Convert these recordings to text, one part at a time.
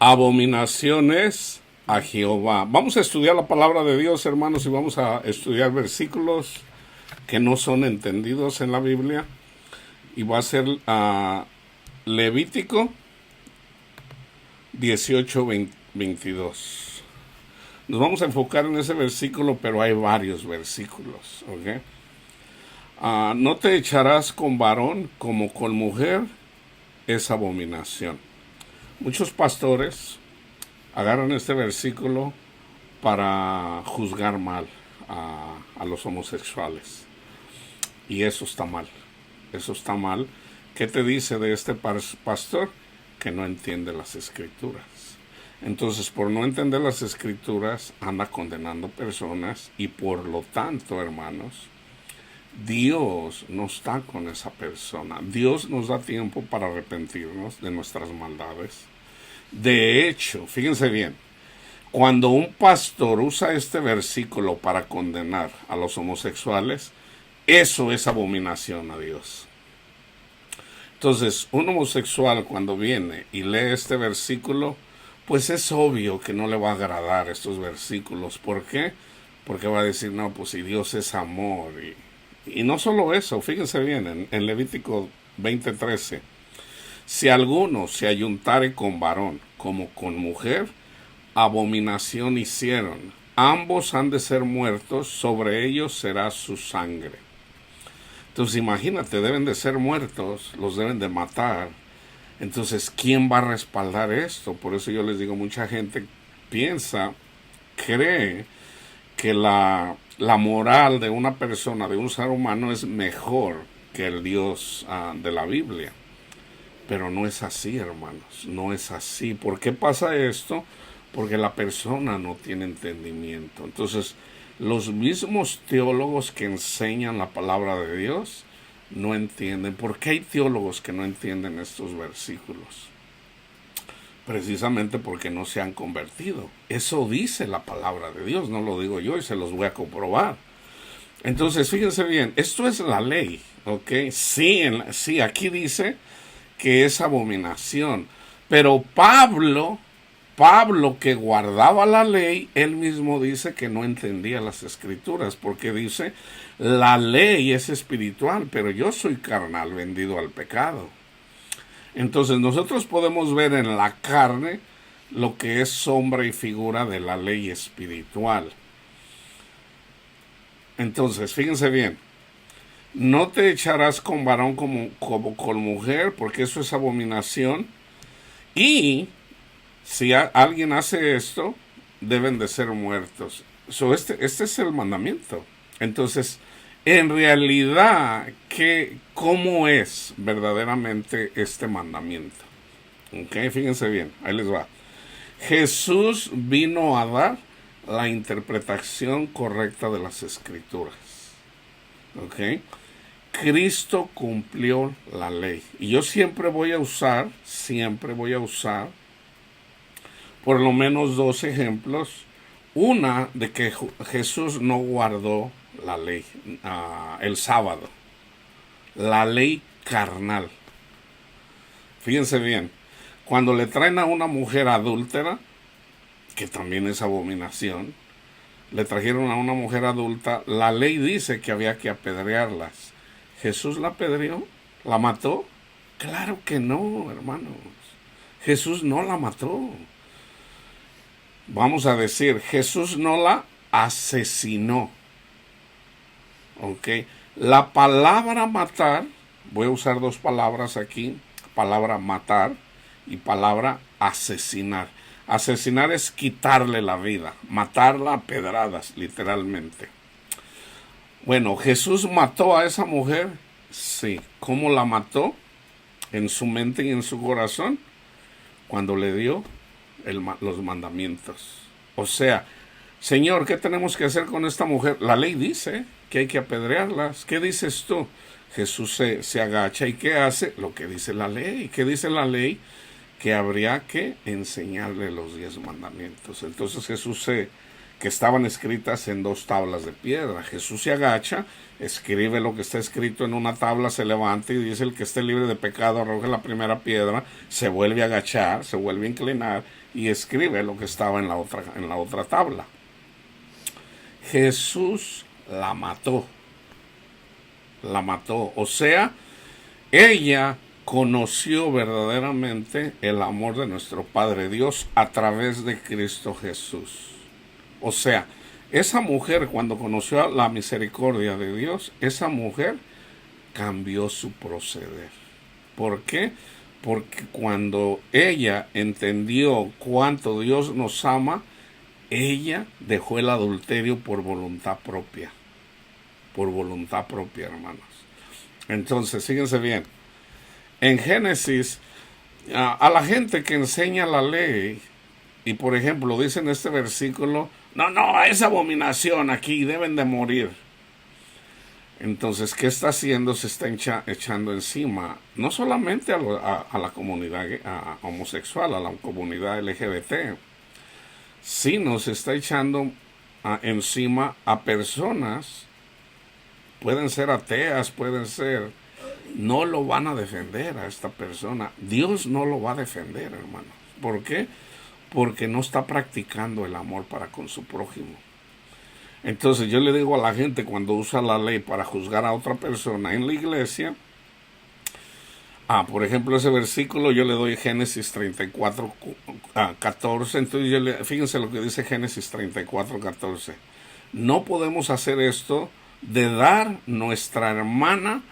Abominaciones a Jehová. Vamos a estudiar la palabra de Dios, hermanos, y vamos a estudiar versículos que no son entendidos en la Biblia. Y va a ser Levítico 18:22. Nos vamos a enfocar en ese versículo, pero hay varios versículos, ¿ok? No te echarás con varón como con mujer, es abominación. Muchos pastores agarran este versículo para juzgar mal a los homosexuales. Y eso está mal. Eso está mal. ¿Qué te dice de este pastor? Que no entiende las escrituras. Entonces, por no entender las escrituras, anda condenando personas y por lo tanto, hermanos, Dios no está con esa persona. Dios nos da tiempo para arrepentirnos de nuestras maldades. De hecho, fíjense bien, cuando un pastor usa este versículo para condenar a los homosexuales, eso es abominación a Dios. Entonces, un homosexual cuando viene y lee este versículo, pues es obvio que no le va a agradar estos versículos. ¿Por qué? Porque va a decir, no, pues si Dios es amor. Y no solo eso, fíjense bien, en Levítico 20:13, si alguno se ayuntare con varón como con mujer, abominación hicieron. Ambos han de ser muertos, sobre ellos será su sangre. Entonces imagínate, deben de ser muertos, los deben de matar. Entonces, ¿quién va a respaldar esto? Por eso yo les digo, mucha gente cree que la moral de una persona, de un ser humano, es mejor que el Dios de la Biblia. Pero no es así, hermanos, no es así. ¿Por qué pasa esto? Porque la persona no tiene entendimiento. Entonces, los mismos teólogos que enseñan la palabra de Dios no entienden. ¿Por qué hay teólogos que no entienden estos versículos? Precisamente porque no se han convertido. Eso dice la palabra de Dios, no lo digo yo y se los voy a comprobar. Entonces, fíjense bien, esto es la ley, ¿ok? Sí, aquí dice que es abominación. Pero Pablo que guardaba la ley, él mismo dice que no entendía las escrituras, porque dice, la ley es espiritual, pero yo soy carnal, vendido al pecado. Entonces nosotros podemos ver en la carne lo que es sombra y figura de la ley espiritual. Entonces, fíjense bien, no te echarás con varón como con mujer, porque eso es abominación. Y si alguien hace esto, deben de ser muertos. Este es el mandamiento. Entonces, en realidad, ¿cómo es verdaderamente este mandamiento? ¿Ok? Fíjense bien, ahí les va. Jesús vino a dar la interpretación correcta de las escrituras. ¿Ok? Cristo cumplió la ley. Y yo siempre voy a usar por lo menos dos ejemplos. Una de que Jesús no guardó la ley, el sábado, la ley carnal. Fíjense bien, cuando le traen a una mujer adúltera, que también es abominación, le trajeron a una mujer adulta, la ley dice que había que apedrearlas. ¿Jesús la apedreó? ¿La mató? Claro que no, hermanos. Jesús no la mató. Vamos a decir, Jesús no la asesinó. ¿Ok? La palabra matar, voy a usar dos palabras aquí, palabra matar y palabra asesinar. Asesinar es quitarle la vida, matarla a pedradas, literalmente. Bueno, ¿Jesús mató a esa mujer? Sí. ¿Cómo la mató? En su mente y en su corazón, cuando le dio los mandamientos. O sea, Señor, ¿qué tenemos que hacer con esta mujer? La ley dice que hay que apedrearlas. ¿Qué dices tú? Jesús se agacha y ¿qué hace? Lo que dice la ley. ¿Qué dice la ley? Que habría que enseñarle los 10 mandamientos. Entonces Jesús se que estaban escritas en 2 tablas de piedra. Jesús se agacha, escribe lo que está escrito en una tabla, se levanta y dice: el que esté libre de pecado arroje la primera piedra. Se vuelve a agachar, se vuelve a inclinar y escribe lo que estaba en la otra tabla. Jesús la mató. O sea, ella conoció verdaderamente el amor de nuestro Padre Dios a través de Cristo Jesús. O sea, esa mujer, cuando conoció la misericordia de Dios, esa mujer cambió su proceder. ¿Por qué? Porque cuando ella entendió cuánto Dios nos ama, ella dejó el adulterio por voluntad propia. Por voluntad propia, hermanos. Entonces, fíjense bien. En Génesis, a la gente que enseña la ley, y por ejemplo, dice en este versículo: no, es abominación aquí, deben de morir. Entonces, ¿qué está haciendo? Se está echando encima, no solamente a la comunidad homosexual, a la comunidad LGBT, sino se está echando encima a personas, pueden ser ateas, pueden ser, no lo van a defender a esta persona. Dios no lo va a defender, hermanos. ¿Por qué? Porque no está practicando el amor para con su prójimo. Entonces yo le digo a la gente, cuando usa la ley para juzgar a otra persona en la iglesia, por ejemplo, ese versículo yo le doy Génesis 34, 14. Entonces fíjense lo que dice Génesis 34, 14. No podemos hacer esto de dar nuestra hermana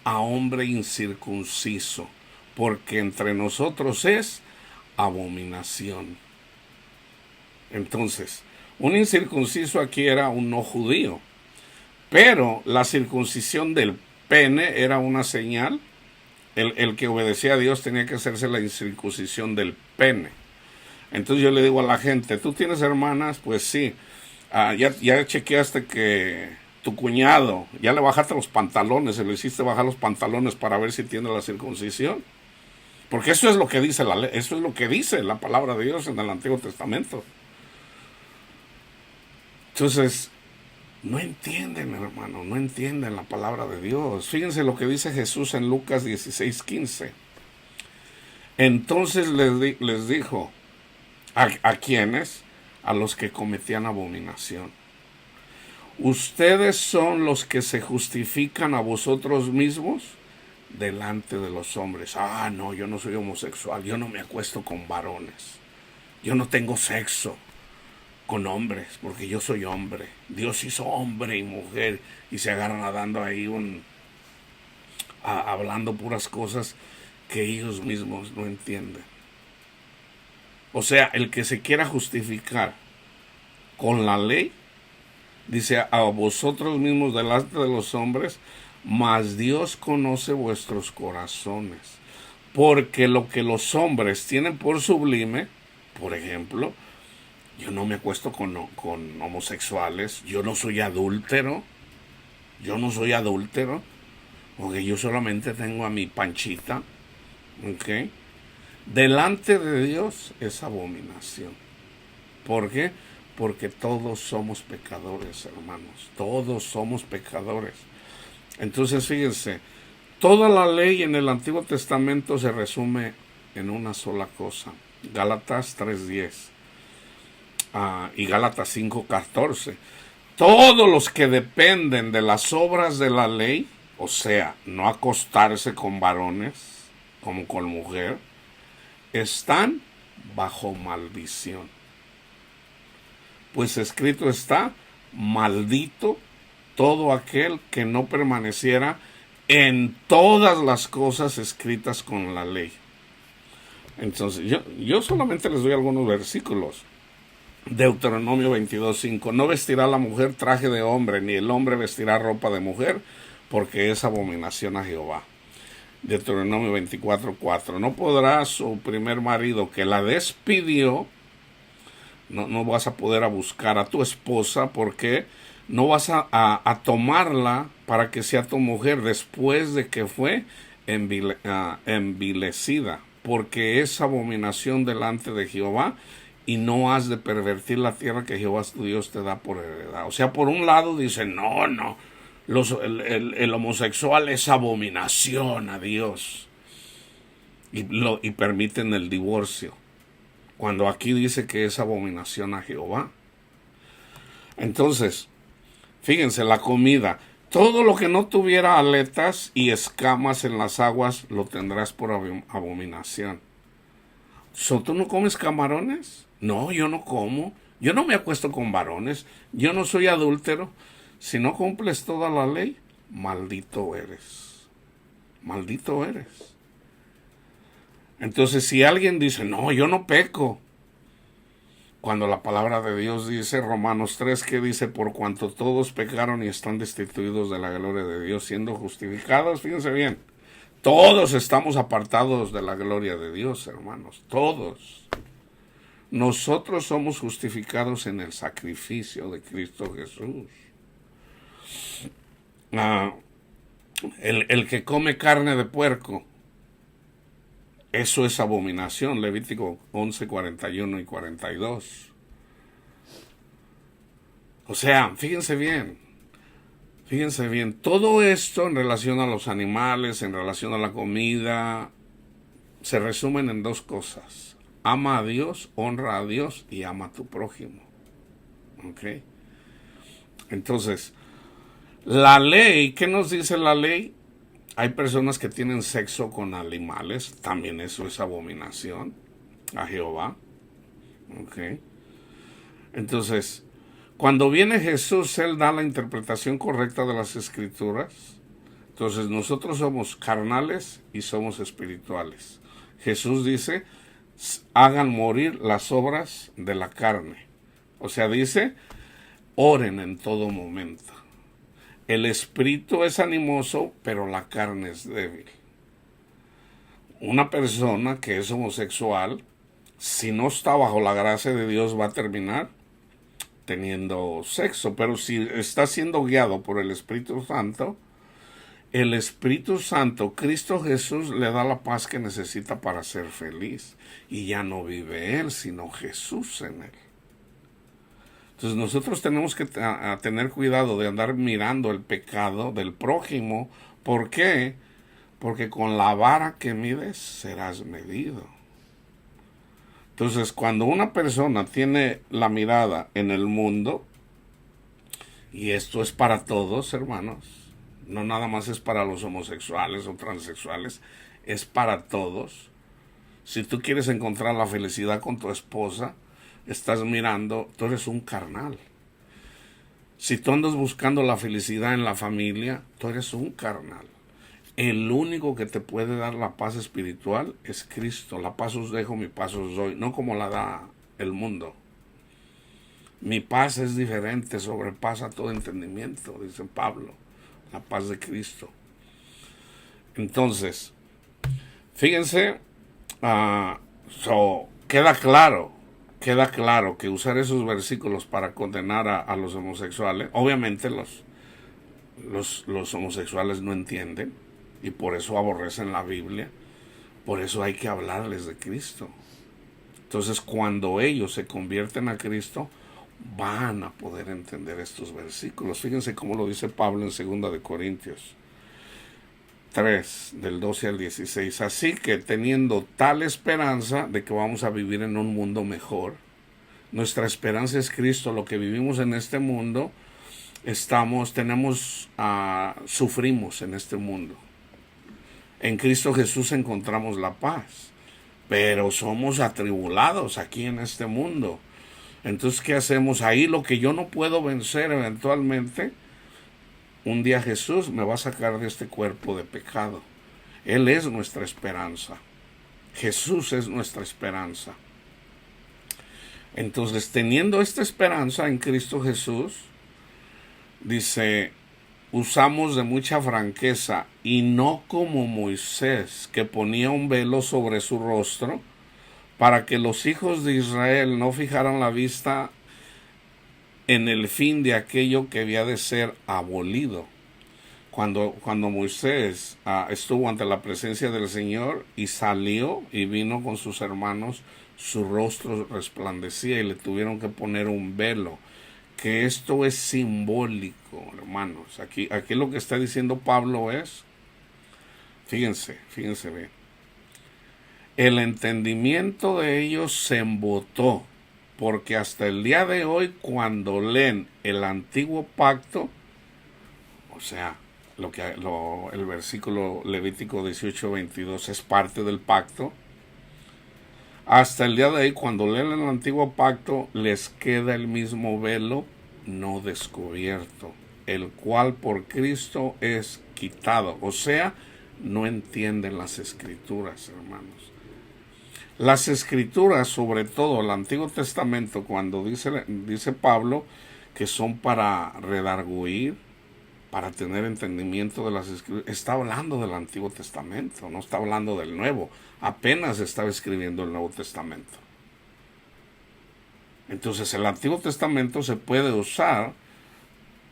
a hombre incircunciso, porque entre nosotros es abominación. Entonces, un incircunciso aquí era un no judío, pero la circuncisión del pene era una señal. El que obedecía a Dios tenía que hacerse la incircuncisión del pene. Entonces yo le digo a la gente: ¿tú tienes hermanas? Pues sí. Ya chequeaste que tu cuñado, ya le bajaste los pantalones, se le hiciste bajar los pantalones para ver si tiene la circuncisión. Porque eso es lo que dice la ley, eso es lo que dice la palabra de Dios en el Antiguo Testamento. Entonces, no entienden, hermano, no entienden la palabra de Dios. Fíjense lo que dice Jesús en Lucas 16:15. Entonces les dijo, ¿a quiénes? A los que cometían abominación: ustedes son los que se justifican a vosotros mismos delante de los hombres. No, yo no soy homosexual, yo no me acuesto con varones, yo no tengo sexo con hombres, porque yo soy hombre. Dios hizo hombre y mujer, y se agarran dando ahí hablando puras cosas que ellos mismos no entienden. O sea, el que se quiera justificar con la ley, dice: a vosotros mismos delante de los hombres, mas Dios conoce vuestros corazones, porque lo que los hombres tienen por sublime, por ejemplo, yo no me acuesto con homosexuales, yo no soy adúltero, porque yo solamente tengo a mi Panchita, ¿ok? Delante de Dios es abominación. ¿Por qué? Porque todos somos pecadores, hermanos, todos somos pecadores. Entonces fíjense, toda la ley en el Antiguo Testamento se resume en una sola cosa: Gálatas 3:10. Y Gálatas 5:14. Todos los que dependen de las obras de la ley, o sea, no acostarse con varones como con mujer, están bajo maldición. Pues escrito está: maldito todo aquel que no permaneciera en todas las cosas escritas con la ley. Entonces, yo solamente les doy algunos versículos. Deuteronomio 22:5. No vestirá la mujer traje de hombre, ni el hombre vestirá ropa de mujer, porque es abominación a Jehová. Deuteronomio 24:4. No podrá su primer marido que la despidió, no vas a poder a buscar a tu esposa, porque no vas a tomarla para que sea tu mujer después de que fue envilecida, porque es abominación delante de Jehová, y no has de pervertir la tierra que Jehová tu Dios te da por heredad. O sea, por un lado dicen, no, el homosexual es abominación a Dios. Y permiten el divorcio. Cuando aquí dice que es abominación a Jehová. Entonces, fíjense, la comida. Todo lo que no tuviera aletas y escamas en las aguas lo tendrás por abominación. ¿Tú no comes camarones? No, yo no como. Yo no me acuesto con varones. Yo no soy adúltero. Si no cumples toda la ley, maldito eres. Maldito eres. Entonces, si alguien dice, no, yo no peco, cuando la palabra de Dios dice, Romanos 3, que dice, por cuanto todos pecaron y están destituidos de la gloria de Dios, siendo justificados, fíjense bien, todos estamos apartados de la gloria de Dios, hermanos, todos. Nosotros somos justificados en el sacrificio de Cristo Jesús. El que come carne de puerco, eso es abominación. Levítico 11, 41 y 42. O sea, fíjense bien, todo esto en relación a los animales, en relación a la comida, se resumen en dos cosas. Ama a Dios, honra a Dios y ama a tu prójimo. ¿Ok? Entonces, la ley, ¿qué nos dice la ley? Hay personas que tienen sexo con animales, también eso es abominación a Jehová. ¿Ok? Entonces, cuando viene Jesús, Él da la interpretación correcta de las Escrituras. Entonces, nosotros somos carnales y somos espirituales. Jesús dice, hagan morir las obras de la carne. O sea, dice, oren en todo momento. El espíritu es animoso, pero la carne es débil. Una persona que es homosexual, si no está bajo la gracia de Dios, va a terminar teniendo sexo. Pero si está siendo guiado por el Espíritu Santo, Cristo Jesús, le da la paz que necesita para ser feliz. Y ya no vive él, sino Jesús en él. Entonces nosotros tenemos que tener cuidado de andar mirando el pecado del prójimo. ¿Por qué? Porque con la vara que mides serás medido. Entonces, cuando una persona tiene la mirada en el mundo, y esto es para todos, hermanos, no nada más es para los homosexuales o transexuales, es para todos. Si tú quieres encontrar la felicidad con tu esposa, estás mirando, tú eres un carnal. Si tú andas buscando la felicidad en la familia, tú eres un carnal. El único que te puede dar la paz espiritual es Cristo. La paz os dejo, mi paz os doy, no como la da el mundo. Mi paz es diferente, sobrepasa todo entendimiento, dice Pablo. La paz de Cristo. Entonces, fíjense, queda claro que usar esos versículos para condenar a los homosexuales, obviamente los homosexuales no entienden y por eso aborrecen la Biblia, por eso hay que hablarles de Cristo. Entonces, cuando ellos se convierten a Cristo, van a poder entender estos versículos. Fíjense cómo lo dice Pablo en 2 de Corintios 3, del 12 al 16. Así que teniendo tal esperanza de que vamos a vivir en un mundo mejor, nuestra esperanza es Cristo. Lo que vivimos en este mundo, sufrimos en este mundo. En Cristo Jesús encontramos la paz, pero somos atribulados aquí en este mundo. Entonces, ¿qué hacemos? Ahí lo que yo no puedo vencer eventualmente, un día Jesús me va a sacar de este cuerpo de pecado. Él es nuestra esperanza. Jesús es nuestra esperanza. Entonces, teniendo esta esperanza en Cristo Jesús, dice, usamos de mucha franqueza y no como Moisés, que ponía un velo sobre su rostro para que los hijos de Israel no fijaran la vista en el fin de aquello que había de ser abolido. Cuando Moisés estuvo ante la presencia del Señor y salió y vino con sus hermanos, su rostro resplandecía y le tuvieron que poner un velo. Que esto es simbólico, hermanos. Aquí lo que está diciendo Pablo es, fíjense bien, el entendimiento de ellos se embotó, porque hasta el día de hoy, cuando leen el antiguo pacto, o sea, el versículo Levítico 18:22 es parte del pacto, hasta el día de hoy, cuando leen el antiguo pacto, les queda el mismo velo no descubierto, el cual por Cristo es quitado. O sea, no entienden las escrituras, hermanos. Las escrituras, sobre todo el Antiguo Testamento, cuando dice Pablo que son para redarguir, para tener entendimiento de las escrituras, está hablando del Antiguo Testamento, no está hablando del Nuevo. Apenas estaba escribiendo el Nuevo Testamento. Entonces el Antiguo Testamento se puede usar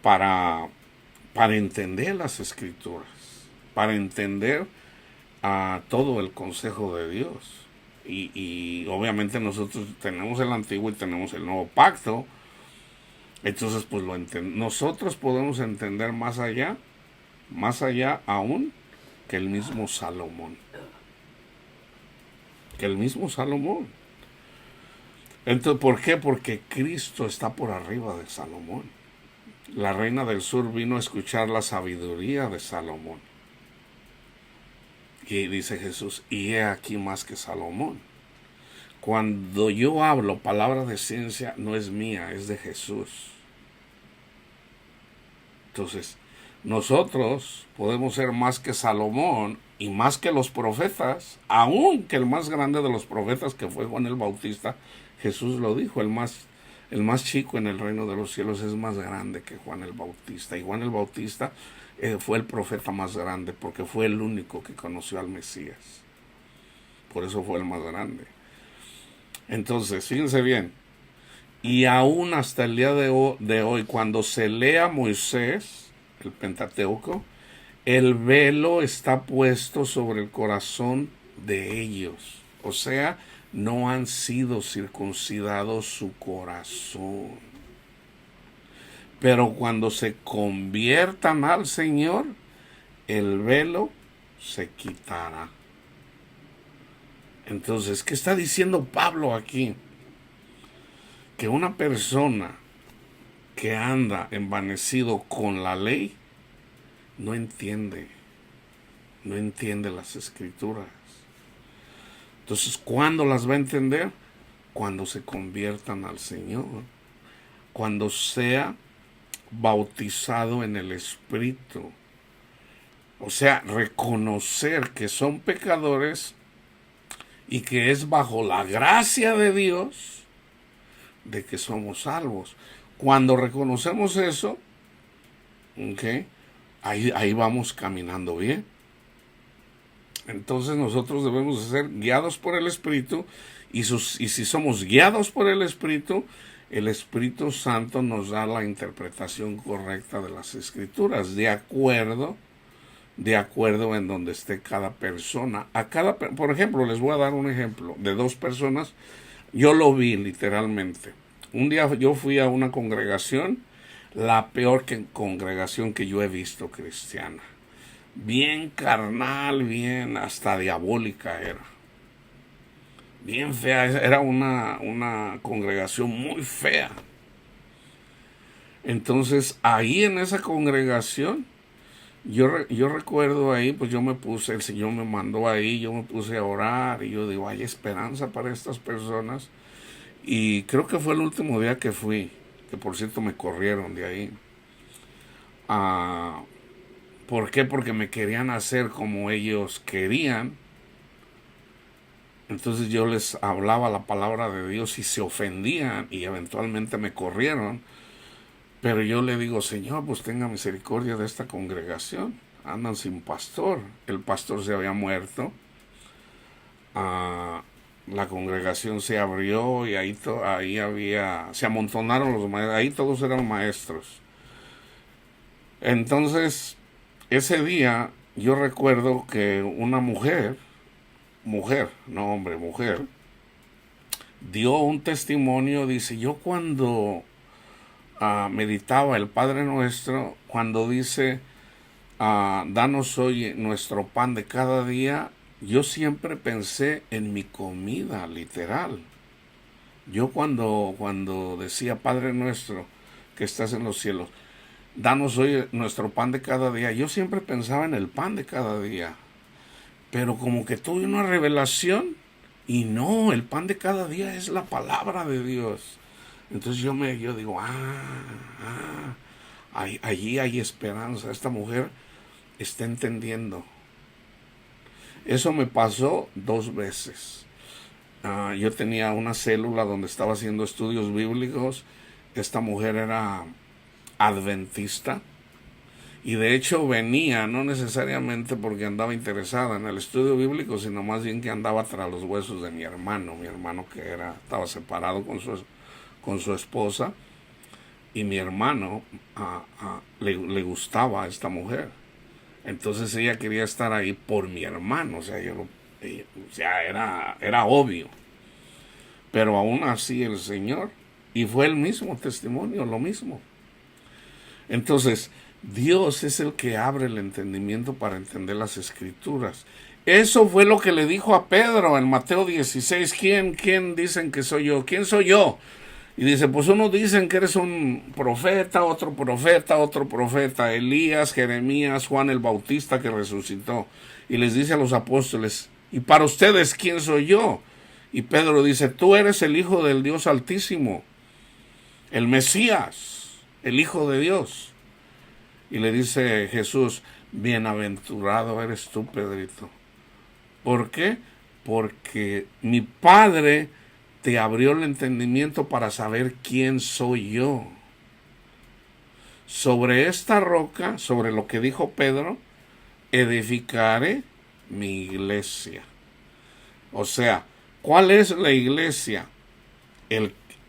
para entender las escrituras, para entender todo el consejo de Dios. Y obviamente nosotros tenemos el Antiguo y tenemos el Nuevo Pacto. Entonces pues nosotros podemos entender más allá aún que el mismo Salomón. Entonces, ¿por qué? Porque Cristo está por arriba de Salomón. La reina del sur vino a escuchar la sabiduría de Salomón. Y dice Jesús, y he aquí más que Salomón. Cuando yo hablo palabra de ciencia, no es mía, es de Jesús. Entonces, nosotros podemos ser más que Salomón y más que los profetas, aun que el más grande de los profetas, que fue Juan el Bautista. Jesús lo dijo, el más chico en el reino de los cielos es más grande que Juan el Bautista. Y Juan el Bautista fue el profeta más grande porque fue el único que conoció al Mesías. Por eso fue el más grande. Entonces, fíjense bien. Y aún hasta el día de hoy, cuando se lea Moisés, el Pentateuco, el velo está puesto sobre el corazón de ellos. O sea, no han sido circuncidados su corazón. Pero cuando se conviertan al Señor, el velo se quitará. Entonces, ¿qué está diciendo Pablo aquí? Que una persona que anda envanecido con la ley no entiende las escrituras. Entonces, ¿cuándo las va a entender? Cuando se conviertan al Señor, cuando sea bautizado en el Espíritu. O sea, reconocer que son pecadores y que es bajo la gracia de Dios de que somos salvos. Cuando reconocemos eso, ¿okay? Ahí vamos caminando bien. Entonces nosotros debemos de ser guiados por el Espíritu y si somos guiados por el Espíritu Santo nos da la interpretación correcta de las Escrituras, de acuerdo en donde esté cada persona. Por ejemplo, les voy a dar un ejemplo de dos personas. Yo lo vi literalmente. Un día yo fui a una congregación, la peor congregación que yo he visto cristiana. Bien carnal, bien hasta diabólica era. Bien fea, era una congregación muy fea. Entonces, ahí en esa congregación, yo recuerdo ahí, pues el Señor me mandó ahí, yo me puse a orar y yo digo, hay esperanza para estas personas. Y creo que fue el último día que fui, que por cierto me corrieron de ahí. ¿Por qué? Porque me querían hacer como ellos querían. Entonces yo les hablaba la palabra de Dios y se ofendían y eventualmente me corrieron. Pero yo le digo, Señor, pues tenga misericordia de esta congregación. Andan sin pastor. El pastor se había muerto. La congregación se abrió y ahí se amontonaron los maestros. Ahí todos eran maestros. Entonces, ese día yo recuerdo que una mujer, no hombre, mujer, dio un testimonio, dice, yo cuando meditaba el Padre Nuestro, cuando dice, danos hoy nuestro pan de cada día, yo siempre pensé en mi comida, literal. Yo cuando decía, Padre Nuestro, que estás en los cielos, danos hoy nuestro pan de cada día, yo siempre pensaba en el pan de cada día. Pero como que tuve una revelación y no, el pan de cada día es la palabra de Dios. Entonces yo digo, allí hay esperanza. Esta mujer está entendiendo. Eso me pasó 2 veces. Yo tenía una célula donde estaba haciendo estudios bíblicos. Esta mujer era adventista. Y de hecho venía, no necesariamente porque andaba interesada en el estudio bíblico, sino más bien que andaba tras los huesos de mi hermano que estaba separado con su esposa, y mi hermano le gustaba a esta mujer. Entonces ella quería estar ahí por mi hermano, era obvio. Pero aún así el Señor, y fue el mismo testimonio, lo mismo. Entonces, Dios es el que abre el entendimiento para entender las Escrituras. Eso fue lo que le dijo a Pedro en Mateo 16. ¿Quién dicen que soy yo? ¿Quién soy yo? Y dice, pues unos dicen que eres un profeta, otro profeta, Elías, Jeremías, Juan el Bautista que resucitó. Y les dice a los apóstoles, ¿y para ustedes quién soy yo? Y Pedro dice, tú eres el Hijo del Dios Altísimo, el Mesías, el Hijo de Dios. Y le dice Jesús, bienaventurado eres tú, Pedrito. ¿Por qué? Porque mi Padre te abrió el entendimiento para saber quién soy yo. Sobre esta roca, sobre lo que dijo Pedro, edificaré mi iglesia. O sea, ¿cuál es la iglesia?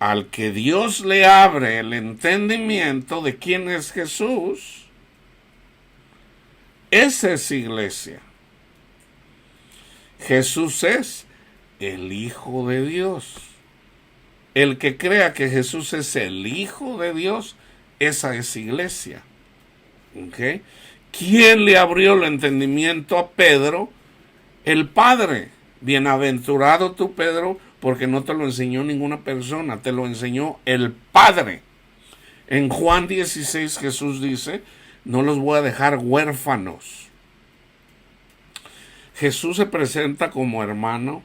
Al que Dios le abre el entendimiento de quién es Jesús, esa es iglesia. Jesús es el Hijo de Dios. El que crea que Jesús es el Hijo de Dios, esa es iglesia. ¿Okay? ¿Quién le abrió el entendimiento a Pedro? El Padre. Bienaventurado tú, Pedro, porque no te lo enseñó ninguna persona, te lo enseñó el Padre. En Juan 16 Jesús dice, no los voy a dejar huérfanos. Jesús se presenta como hermano,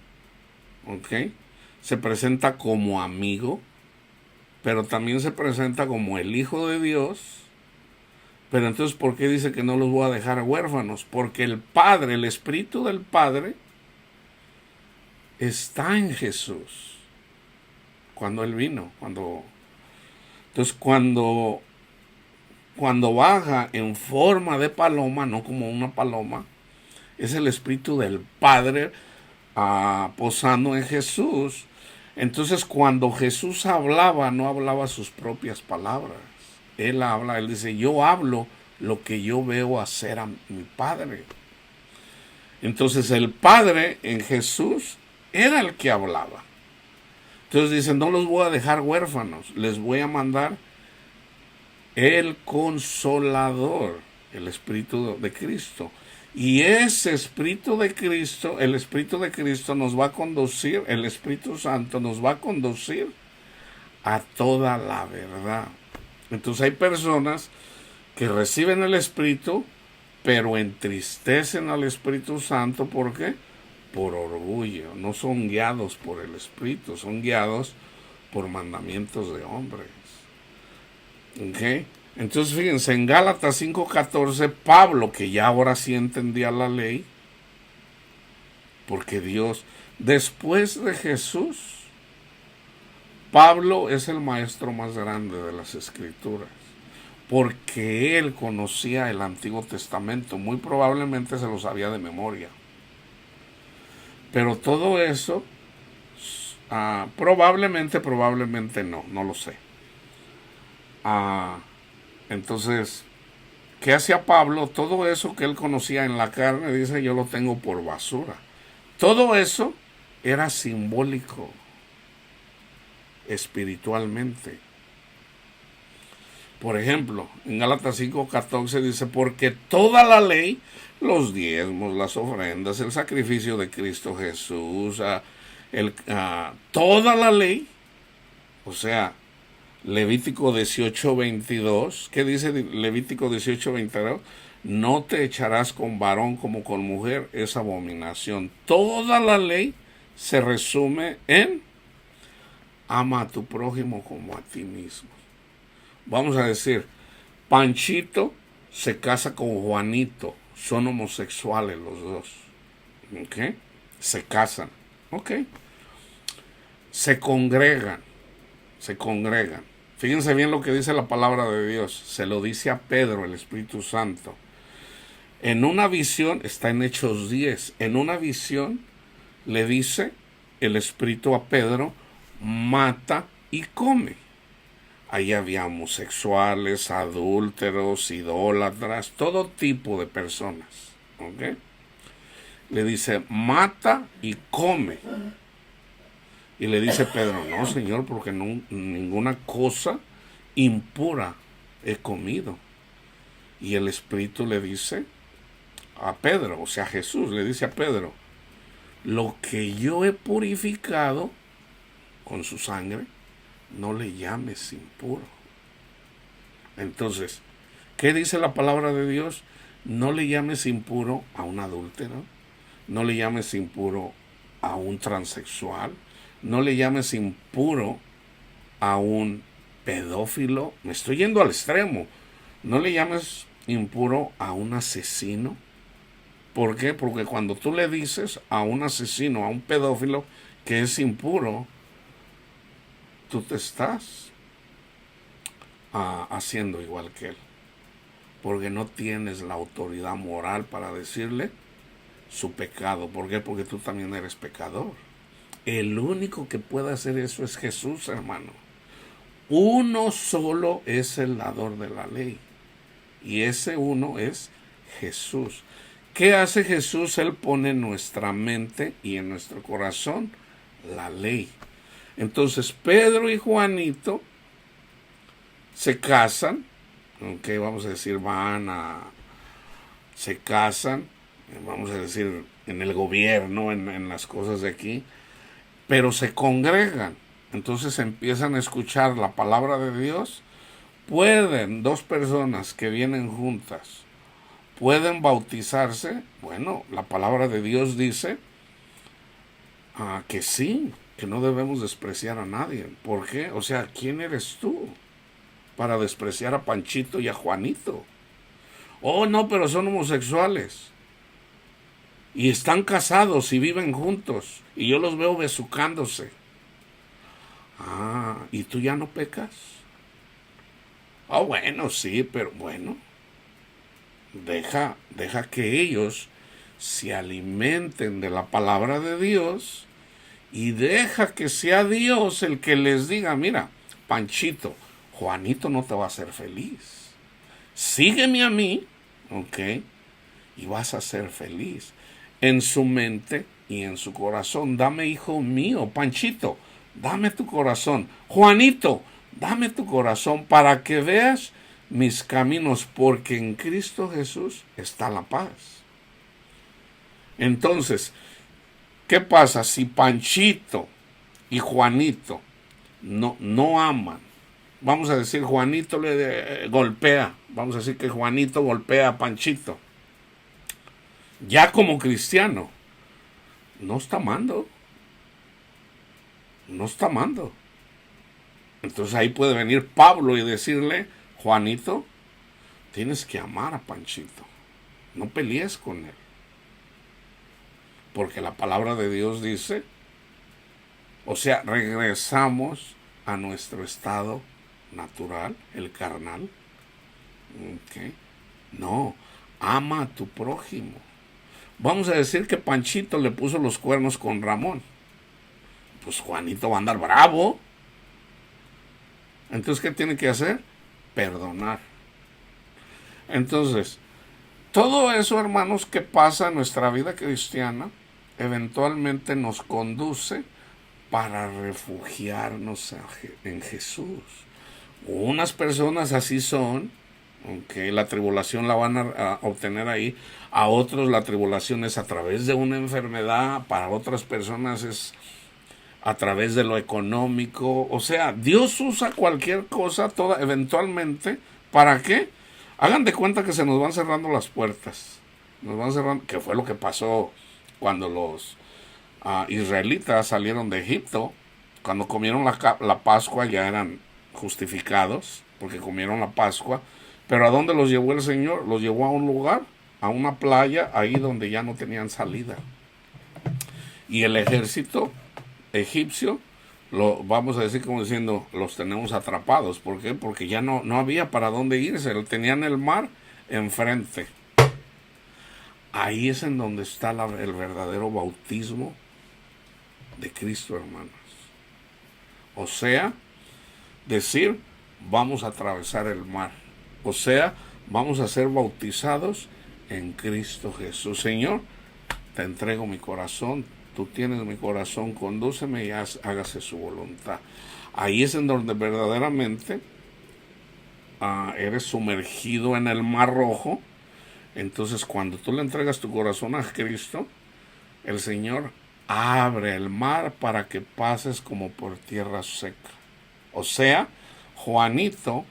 ¿ok? Se presenta como amigo, pero también se presenta como el Hijo de Dios. Pero entonces, ¿por qué dice que no los voy a dejar huérfanos? Porque el Padre, el Espíritu del Padre, está en Jesús. Cuando Él vino, entonces cuando baja en forma de paloma, no como una paloma, es el Espíritu del Padre posando en Jesús. Entonces cuando Jesús hablaba, no hablaba sus propias palabras. Él dice, yo hablo lo que yo veo hacer a mi Padre. Entonces el Padre en Jesús era el que hablaba. Entonces dice, no los voy a dejar huérfanos, les voy a mandar el Consolador, el Espíritu de Cristo. Y ese Espíritu de Cristo, el Espíritu de Cristo nos va a conducir, el Espíritu Santo nos va a conducir a toda la verdad. Entonces hay personas que reciben el Espíritu, pero entristecen al Espíritu Santo. ¿Por qué? Por orgullo. No son guiados por el Espíritu, son guiados por mandamientos de hombres. ¿Ok? Entonces fíjense, en Gálatas 5:14, Pablo, que ya ahora sí entendía la ley, porque Dios, después de Jesús, Pablo es el maestro más grande de las Escrituras, porque él conocía el Antiguo Testamento, muy probablemente se lo sabía de memoria. Pero todo eso, probablemente no lo sé. Entonces, ¿qué hacía Pablo? Todo eso que él conocía en la carne, dice, yo lo tengo por basura. Todo eso era simbólico. espiritualmente. Por ejemplo, en Gálatas 5:14 dice, porque toda la ley, los diezmos, las ofrendas, el sacrificio de Cristo Jesús, toda la ley, o sea, Levítico 18:22, ¿qué dice Levítico 18:22? No te echarás con varón como con mujer, es abominación. Toda la ley se resume en ama a tu prójimo como a ti mismo. Vamos a decir, Panchito se casa con Juanito, son homosexuales los dos, ¿ok? Se casan, ¿ok? Se congregan. Fíjense bien lo que dice la palabra de Dios, se lo dice a Pedro, el Espíritu Santo. En una visión, está en Hechos 10, en una visión le dice el Espíritu a Pedro, mata y come. Ahí había homosexuales, adúlteros, idólatras, todo tipo de personas. ¿Ok? Le dice, mata y come. Y le dice Pedro, no, Señor, porque ninguna cosa impura he comido. Y el Espíritu le dice a Pedro, o sea, Jesús le dice a Pedro, lo que yo he purificado con su sangre, no le llames impuro. Entonces, ¿qué dice la palabra de Dios? No le llames impuro a un adúltero, no le llames impuro a un transexual, no le llames impuro a un pedófilo, me estoy yendo al extremo, no le llames impuro a un asesino. ¿Por qué? Porque cuando tú le dices a un asesino, a un pedófilo que es impuro, tú te estás haciendo igual que él, porque no tienes la autoridad moral para decirle su pecado. ¿Por qué? Porque tú también eres pecador. El único que puede hacer eso es Jesús, hermano. Uno solo es el dador de la ley, y ese uno es Jesús. ¿Qué hace Jesús? Él pone en nuestra mente y en nuestro corazón la ley. Entonces Pedro y Juanito se casan, aunque vamos a decir se casan, vamos a decir en el gobierno, en las cosas de aquí, pero se congregan, entonces empiezan a escuchar la palabra de Dios. Pueden dos personas que vienen juntas, pueden bautizarse. Bueno, la palabra de Dios dice que sí, que no debemos despreciar a nadie. ¿Por qué? O sea, ¿quién eres tú para despreciar a Panchito y a Juanito? Oh, no, pero son homosexuales y están casados y viven juntos y yo los veo besucándose. ¿Y tú ya no pecas? Bueno, sí, pero bueno, deja que ellos se alimenten de la palabra de Dios y deja que sea Dios el que les diga, mira, Panchito, Juanito no te va a hacer feliz. Sígueme a mí, ¿ok? Y vas a ser feliz. En su mente y en su corazón, dame, hijo mío, Panchito, dame tu corazón. Juanito, dame tu corazón para que veas mis caminos, porque en Cristo Jesús está la paz. Entonces, ¿qué pasa si Panchito y Juanito no aman? Vamos a decir, Juanito le golpea. Vamos a decir que Juanito golpea a Panchito. Ya como cristiano, no está amando. No está amando. Entonces ahí puede venir Pablo y decirle, Juanito, tienes que amar a Panchito. No pelees con él. Porque la palabra de Dios dice, o sea, regresamos a nuestro estado natural, el carnal. ¿Okay? No, ama a tu prójimo. Vamos a decir que Panchito le puso los cuernos con Ramón. Pues Juanito va a andar bravo. Entonces, ¿qué tiene que hacer? Perdonar. Entonces, todo eso, hermanos, que pasa en nuestra vida cristiana, eventualmente nos conduce para refugiarnos en Jesús. Unas personas así son, aunque la tribulación la van a obtener ahí. A otros la tribulación es a través de una enfermedad, para otras personas es a través de lo económico. O sea, Dios usa cualquier cosa, toda, eventualmente. ¿Para qué? Hagan de cuenta que se nos van cerrando las puertas. Nos van cerrando, que fue lo que pasó cuando los israelitas salieron de Egipto. Cuando comieron la Pascua ya eran justificados, porque comieron la Pascua. Pero ¿a dónde los llevó el Señor? Los llevó a un lugar, a una playa, ahí donde ya no tenían salida. Y el ejército egipcio, vamos a decir como diciendo, los tenemos atrapados. ¿Por qué? Porque ya no había para dónde irse. Tenían el mar enfrente. Ahí es en donde está el verdadero bautismo de Cristo, hermanos. O sea, decir, vamos a atravesar el mar. O sea, vamos a ser bautizados en Cristo Jesús. Señor, te entrego mi corazón, tú tienes mi corazón, condúceme y hágase su voluntad. Ahí es en donde verdaderamente eres sumergido en el mar rojo. Entonces, cuando tú le entregas tu corazón a Cristo, el Señor abre el mar para que pases como por tierra seca. O sea, Juanito,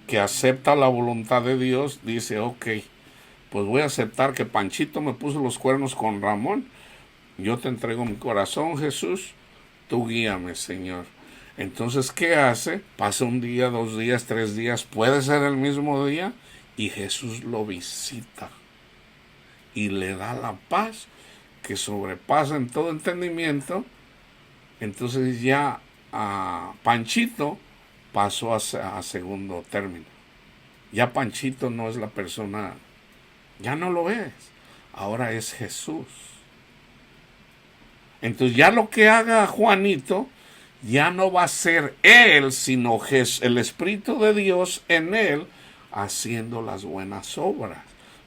que acepta la voluntad de Dios, dice, ok, pues voy a aceptar que Panchito me puso los cuernos con Ramón. Yo te entrego mi corazón, Jesús, tú guíame, Señor. Entonces, ¿qué hace? Pasa un día, 2 días, 3 días, puede ser el mismo día, y Jesús lo visita y le da la paz que sobrepasa en todo entendimiento. Entonces ya Panchito pasó a segundo término. Ya Panchito no es la persona, ya no lo es, ahora es Jesús. Entonces ya lo que haga Juanito ya no va a ser él, sino el Espíritu de Dios en él, haciendo las buenas obras.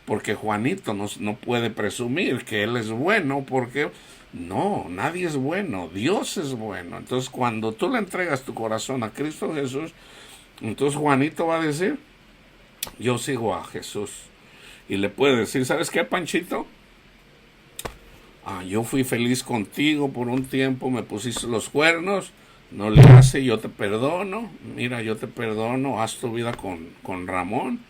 Porque Juanito no puede presumir que él es bueno, porque no, nadie es bueno, Dios es bueno. Entonces cuando tú le entregas tu corazón a Cristo Jesús, entonces Juanito va a decir, yo sigo a Jesús. Y le puede decir, ¿sabes qué, Panchito? Yo fui feliz contigo por un tiempo, me pusiste los cuernos, no le hace, yo te perdono, mira, yo te perdono, haz tu vida con Ramón,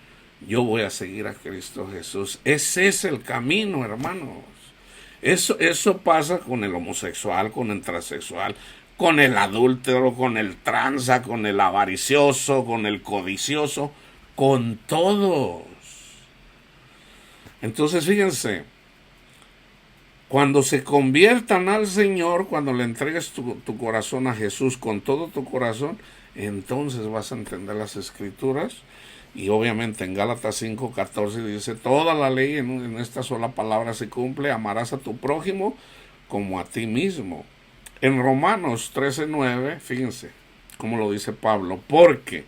yo voy a seguir a Cristo Jesús. Ese es el camino, hermanos. Eso pasa con el homosexual, con el transexual, con el adúltero, con el tranza, con el avaricioso, con el codicioso, con todos. Entonces, fíjense, cuando se conviertan al Señor, cuando le entregues tu corazón a Jesús con todo tu corazón, entonces vas a entender las Escrituras. Y obviamente en Gálatas 5:14 dice, toda la ley en esta sola palabra se cumple, amarás a tu prójimo como a ti mismo. En Romanos 13:9, fíjense cómo lo dice Pablo, porque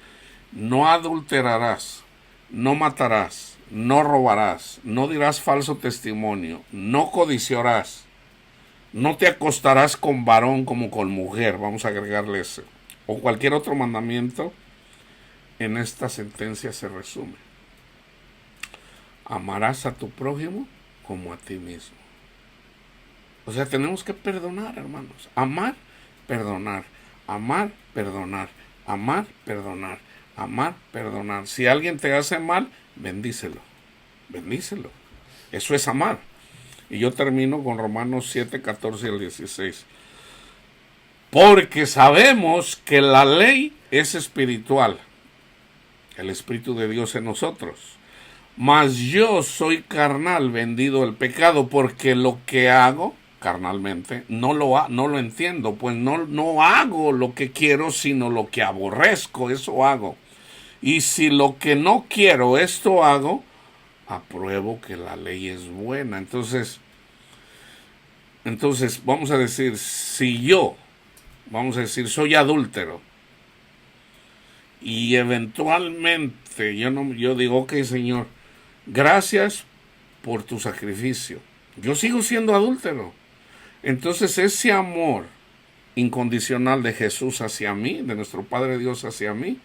no adulterarás, no matarás, no robarás, no dirás falso testimonio, no codiciarás, no te acostarás con varón como con mujer, vamos a agregarle ese, o cualquier otro mandamiento. En esta sentencia se resume: amarás a tu prójimo como a ti mismo. O sea, tenemos que perdonar, hermanos. Amar, perdonar. Amar, perdonar. Amar, perdonar. Amar, perdonar. Si alguien te hace mal, bendícelo. Bendícelo. Eso es amar. Y yo termino con Romanos 7:14 al 16. Porque sabemos que la ley es espiritual, el Espíritu de Dios en nosotros. Mas yo soy carnal, vendido al pecado, porque lo que hago carnalmente no lo entiendo, pues no hago lo que quiero, sino lo que aborrezco, eso hago. Y si lo que no quiero, esto hago, apruebo que la ley es buena. Entonces vamos a decir, si yo, soy adúltero, y eventualmente yo digo, ok, Señor, gracias por tu sacrificio, yo sigo siendo adúltero. Entonces ese amor incondicional de Jesús hacia mí, de nuestro Padre Dios hacia mí,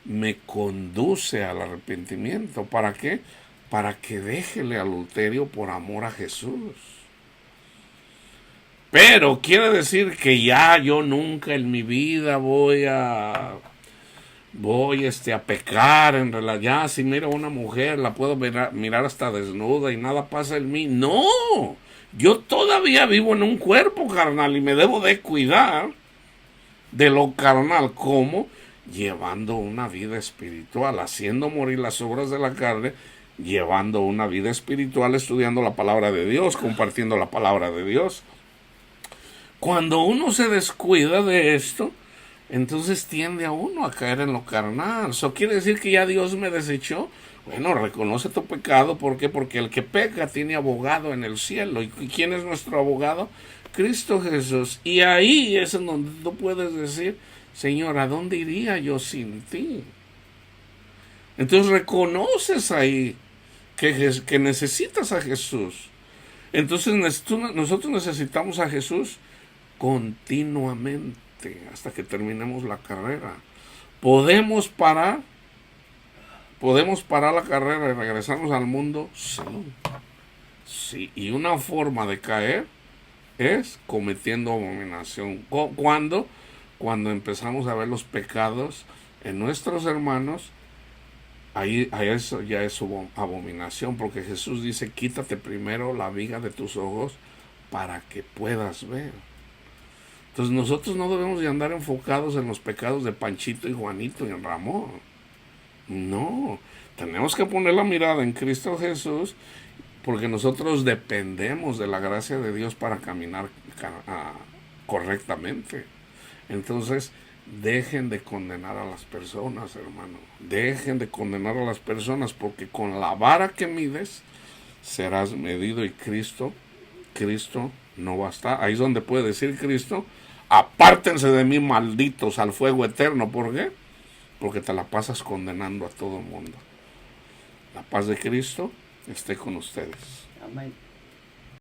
me conduce al arrepentimiento. ¿Para qué? Para que deje el adulterio por amor a Jesús. Pero quiere decir que ya yo nunca en mi vida voy a pecar en realidad. Ya si miro a una mujer la puedo mirar hasta desnuda y nada pasa en mí. No, yo todavía vivo en un cuerpo carnal y me debo de cuidar de lo carnal. ¿Cómo? Llevando una vida espiritual, haciendo morir las obras de la carne, llevando una vida espiritual, estudiando la palabra de Dios, compartiendo la palabra de Dios. Cuando uno se descuida de esto, entonces tiende a uno a caer en lo carnal. ¿Eso quiere decir que ya Dios me desechó? Bueno, reconoce tu pecado. ¿Por qué? Porque el que peca tiene abogado en el cielo. ¿Y quién es nuestro abogado? Cristo Jesús. Y ahí es en donde tú puedes decir, Señor, ¿a dónde iría yo sin ti? Entonces reconoces ahí que necesitas a Jesús. Entonces nosotros necesitamos a Jesús continuamente hasta que terminemos la carrera. Podemos parar la carrera y regresarnos al mundo, sí, sí. Y una forma de caer es cometiendo abominación. Cuando empezamos a ver los pecados en nuestros hermanos, ahí eso ya es abominación, porque Jesús dice, quítate primero la viga de tus ojos para que puedas ver. Entonces nosotros no debemos de andar enfocados en los pecados de Panchito y Juanito y en Ramón. No, tenemos que poner la mirada en Cristo Jesús, porque nosotros dependemos de la gracia de Dios para caminar correctamente. Entonces, dejen de condenar a las personas, hermano. Dejen de condenar a las personas, porque con la vara que mides serás medido, y Cristo no va a estar. Ahí es donde puede decir Cristo, apártense de mí, malditos, al fuego eterno. ¿Por qué? Porque te la pasas condenando a todo el mundo. La paz de Cristo esté con ustedes. Amén.